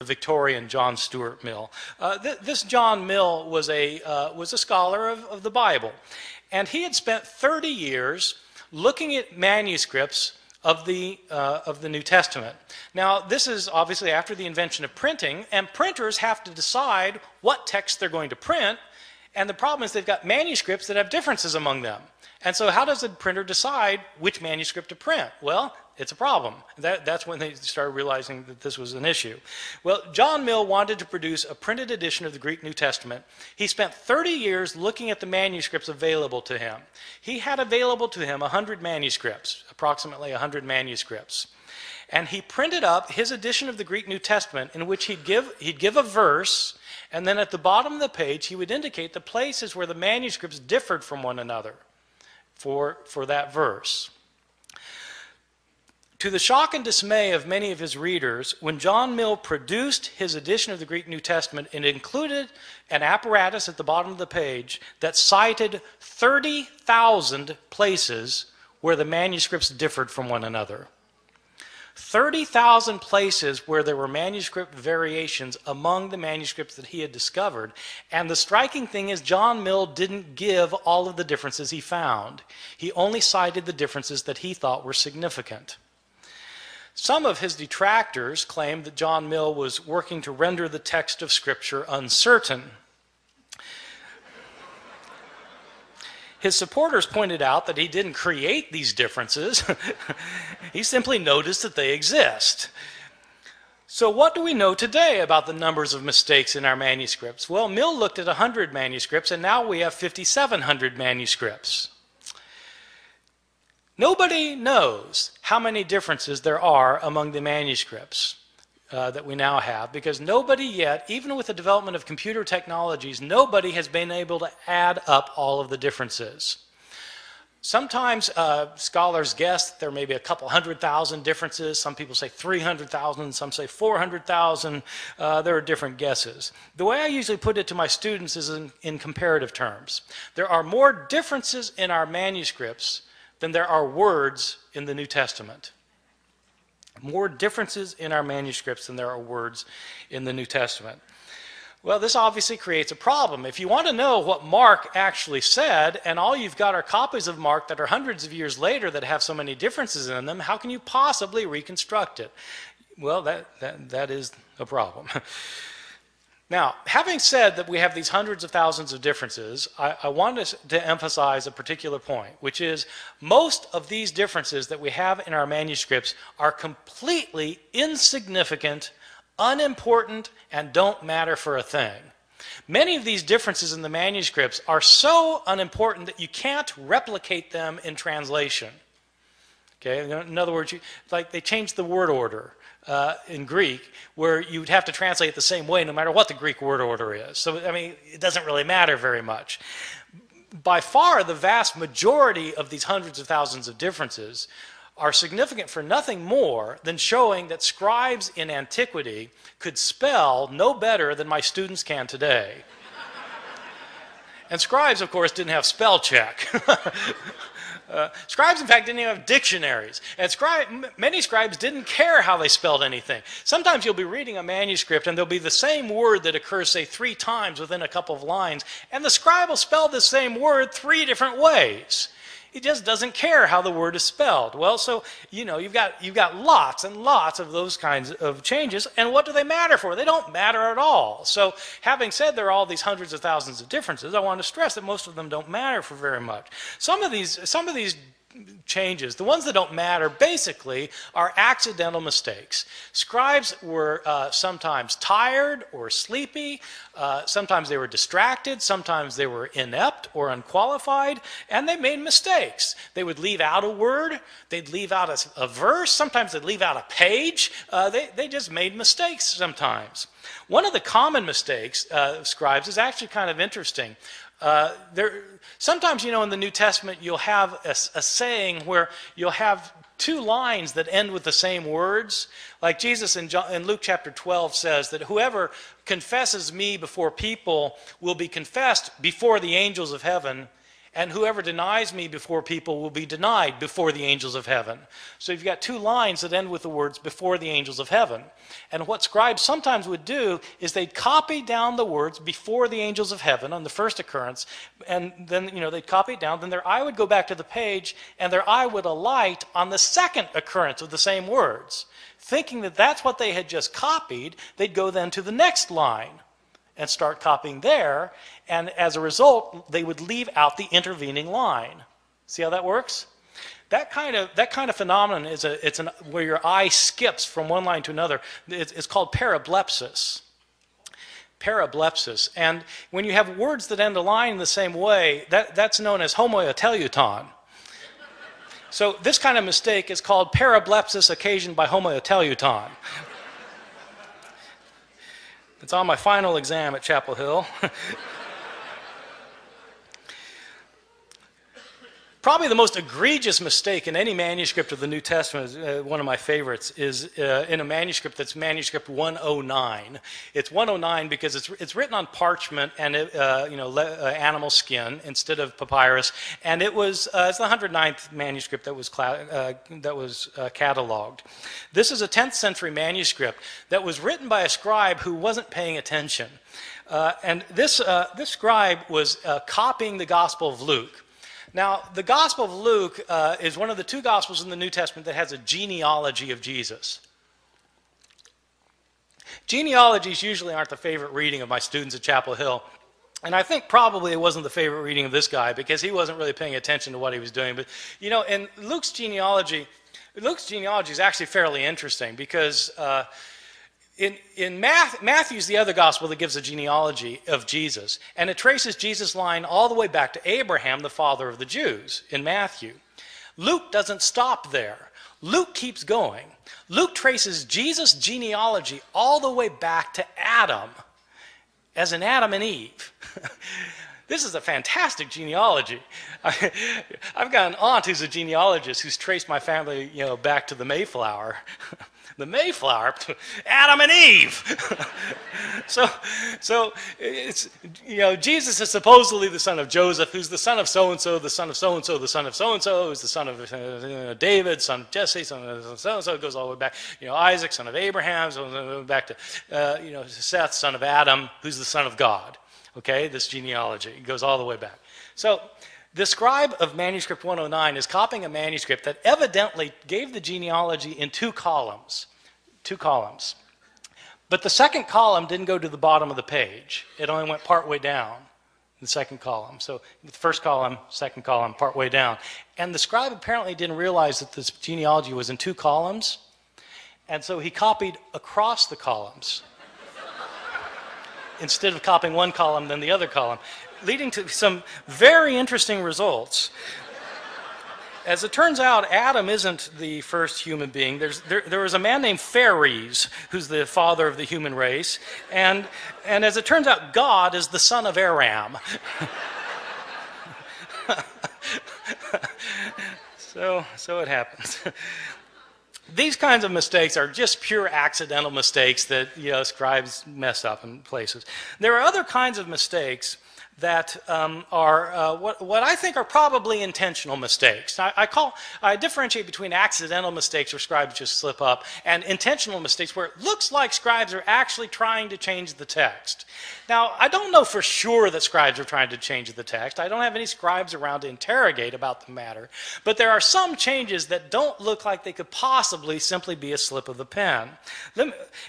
Victorian John Stuart Mill. This John Mill was a scholar of the Bible, and he had spent 30 years looking at manuscripts of the New Testament. Now, this is obviously after the invention of printing, and printers have to decide what text they're going to print, and the problem is they've got manuscripts that have differences among them. And so how does a printer decide which manuscript to print? Well, it's a problem. That's when they started realizing that this was an issue. Well, John Mill wanted to produce a printed edition of the Greek New Testament. He spent 30 years looking at the manuscripts available to him. He had available to him 100 manuscripts, approximately 100 manuscripts. And he printed up his edition of the Greek New Testament, in which he'd give a verse, and then at the bottom of the page he would indicate the places where the manuscripts differed from one another for that verse. To the shock and dismay of many of his readers, when John Mill produced his edition of the Greek New Testament, it included an apparatus at the bottom of the page that cited 30,000 places where the manuscripts differed from one another. 30,000 places where there were manuscript variations among the manuscripts that he had discovered. And the striking thing is, John Mill didn't give all of the differences he found. He only cited the differences that he thought were significant. Some of his detractors claimed that John Mill was working to render the text of Scripture uncertain. His supporters pointed out that he didn't create these differences. He simply noticed that they exist. So what do we know today about the numbers of mistakes in our manuscripts? Well, Mill looked at 100 manuscripts, and now we have 5,700 manuscripts. Nobody knows how many differences there are among the manuscripts that we now have, because nobody yet, even with the development of computer technologies, nobody has been able to add up all of the differences. Sometimes scholars guess that there may be a couple 100,000 differences. Some people say 300,000, some say 400,000. There are different guesses. The way I usually put it to my students is in comparative terms. There are more differences in our manuscripts than there are words in the New Testament. More differences in our manuscripts than there are words in the New Testament. Well, this obviously creates a problem. If you want to know what Mark actually said, and all you've got are copies of Mark that are hundreds of years later that have so many differences in them, how can you possibly reconstruct it? Well, that is a problem. Now, having said that we have these hundreds of thousands of differences, I want to emphasize a particular point, which is most of these differences that we have in our manuscripts are completely insignificant, unimportant, and don't matter for a thing. Many of these differences in the manuscripts are so unimportant that you can't replicate them in translation. Okay? In other words, like they changed the word order in Greek, where you'd have to translate it the same way no matter what the Greek word order is. So, I mean, it doesn't really matter very much. By far, the vast majority of these hundreds of thousands of differences are significant for nothing more than showing that scribes in antiquity could spell no better than my students can today. And scribes, of course, didn't have spell check. Scribes, in fact, didn't even have dictionaries. And many scribes didn't care how they spelled anything. Sometimes you'll be reading a manuscript and there'll be the same word that occurs, say, 3 times within a couple of lines, and the scribe will spell the same word 3 different ways. He just doesn't care how the word is spelled. Well, so, you know, you've got lots and lots of those kinds of changes, and what do they matter for? They don't matter at all. So, having said there are all these hundreds of thousands of differences, I want to stress that most of them don't matter for very much. Some of these changes, the ones that don't matter, basically are accidental mistakes. Scribes were sometimes tired or sleepy, sometimes they were distracted, sometimes they were inept or unqualified, and they made mistakes. They would leave out a word, they'd leave out a verse, sometimes they'd leave out a page. They just made mistakes sometimes. One of the common mistakes of scribes is actually kind of interesting. Sometimes, you know, in the New Testament, you'll have a saying where you'll have 2 lines that end with the same words. Like Jesus in Luke chapter 12 says that whoever confesses me before people will be confessed before the angels of heaven, And whoever denies me before people will be denied before the angels of heaven. So you've got two lines that end with the words before the angels of heaven. And what scribes sometimes would do is they'd copy down the words before the angels of heaven on the first occurrence, and then they'd copy it down, then their eye would go back to the page, and their eye would alight on the second occurrence of the same words. Thinking that that's what they had just copied, they'd go then to the next line and start copying there, and as a result, they would leave out the intervening line. See how that works? That kind of phenomenon is where your eye skips from one line to another. It's called parablepsis. Parablepsis. And when you have words that end a line in the same way, that's known as homoteleuton. So this kind of mistake is called parablepsis occasioned by homoteleuton. It's on my final exam at Chapel Hill. Probably the most egregious mistake in any manuscript of the New Testament, one of my favorites, is in a manuscript that's manuscript 109. It's 109 because it's written on parchment and animal skin instead of papyrus, and it's the 109th manuscript that was cataloged. This is a 10th century manuscript that was written by a scribe who wasn't paying attention, and this scribe was copying the Gospel of Luke. Now, the Gospel of Luke is one of the two Gospels in the New Testament that has a genealogy of Jesus. Genealogies usually aren't the favorite reading of my students at Chapel Hill. And I think probably it wasn't the favorite reading of this guy because he wasn't really paying attention to what he was doing. But, in Luke's genealogy is actually fairly interesting because in Matthew's the other gospel that gives a genealogy of Jesus, and it traces Jesus' line all the way back to Abraham, the father of the Jews, in Matthew. Luke doesn't stop there. Luke keeps going. Luke traces Jesus' genealogy all the way back to Adam, as in Adam and Eve. This is a fantastic genealogy. I've got an aunt who's a genealogist who's traced my family, back to the Mayflower. The Mayflower, Adam and Eve. So it's Jesus is supposedly the son of Joseph, who's the son of so and so, the son of so and so, the son of so and so, who's the son of David, son of Jesse, son of so and so. It goes all the way back. Isaac, son of Abraham, so back to Seth, son of Adam, who's the son of God. Okay, this genealogy goes all the way back. So the scribe of manuscript 109 is copying a manuscript that evidently gave the genealogy in two columns. But the second column didn't go to the bottom of the page. It only went partway down, the second column. So the first column, second column, partway down. And the scribe apparently didn't realize that this genealogy was in two columns, and so he copied across the columns instead of copying one column, then the other column, leading to some very interesting results. As it turns out, Adam isn't the first human being. There was a man named Phares, who's the father of the human race, and as it turns out, God is the son of Aram. So it happens. These kinds of mistakes are just pure accidental mistakes that scribes mess up in places. There are other kinds of mistakes that are what I think are probably intentional mistakes. I differentiate between accidental mistakes where scribes just slip up and intentional mistakes where it looks like scribes are actually trying to change the text. Now, I don't know for sure that scribes are trying to change the text. I don't have any scribes around to interrogate about the matter. But there are some changes that don't look like they could possibly simply be a slip of the pen.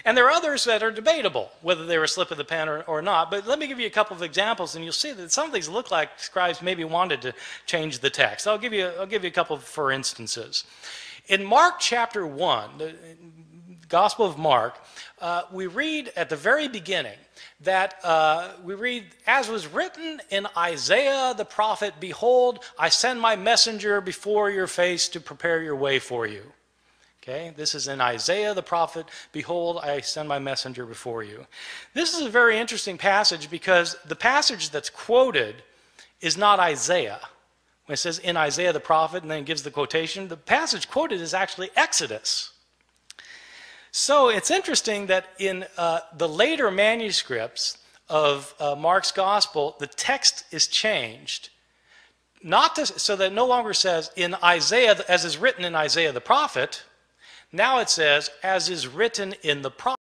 And there are others that are debatable, whether they were a slip of the pen or not. But let me give you a couple of examples, and you'll see that some of these look like scribes maybe wanted to change the text. I'll give you a couple for instances. In Mark chapter 1, the Gospel of Mark, we read at the very beginning that we read, as was written in Isaiah the prophet, behold, I send my messenger before your face to prepare your way for you. Okay, this is in Isaiah the prophet, behold, I send my messenger before you. This is a very interesting passage because the passage that's quoted is not Isaiah. When it says in Isaiah the prophet and then it gives the quotation, the passage quoted is actually Exodus. So it's interesting that in the later manuscripts of Mark's gospel, the text is changed not to, so that it no longer says in Isaiah, as is written in Isaiah the prophet. Now it says, as is written in the prophet.